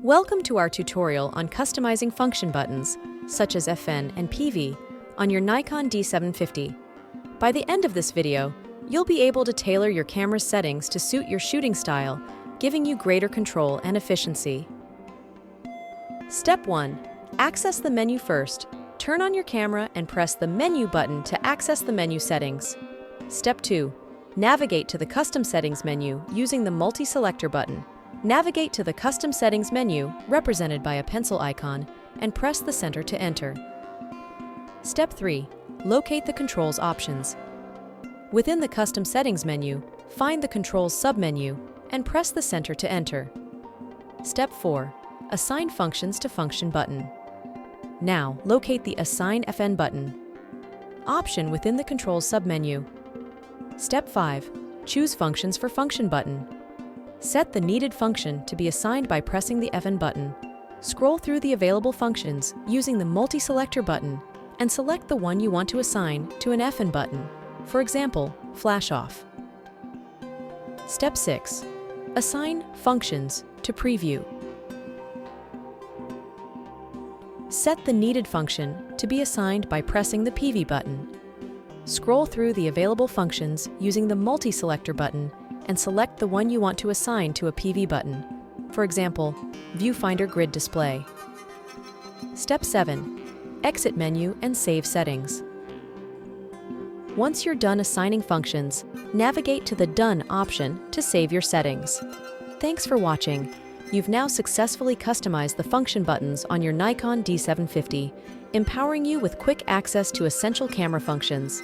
Welcome to our tutorial on customizing function buttons, such as FN and PV, on your Nikon D750. By the end of this video, you'll be able to tailor your camera's settings to suit your shooting style, giving you greater control and efficiency. Step 1. Access the menu first. Turn on your camera and press the Menu button to access the menu settings. Step 2. Navigate to the Custom Settings menu using the Multi-Selector button. Navigate to the Custom Settings menu, represented by a pencil icon, and press the center to enter. Step 3. Locate the controls options. Within the Custom Settings menu, find the Controls submenu and press the center to enter. Step 4. Assign functions to Function button. Now, locate the Assign FN button option within the Controls submenu. Step 5. Choose Functions for Function button. Set the needed function to be assigned by pressing the FN button. Scroll through the available functions using the Multi-Selector button and select the one you want to assign to an FN button, for example, Flash Off. Step 6. Assign Functions to Preview. Set the needed function to be assigned by pressing the PV button. Scroll through the available functions using the Multi-Selector button and select the one you want to assign to a PV button, for example, Viewfinder Grid Display. Step 7. Exit menu and save settings. Once you're done assigning functions, navigate to the Done option to save your settings. Thanks for watching. You've now successfully customized the function buttons on your Nikon D750, empowering you with quick access to essential camera functions.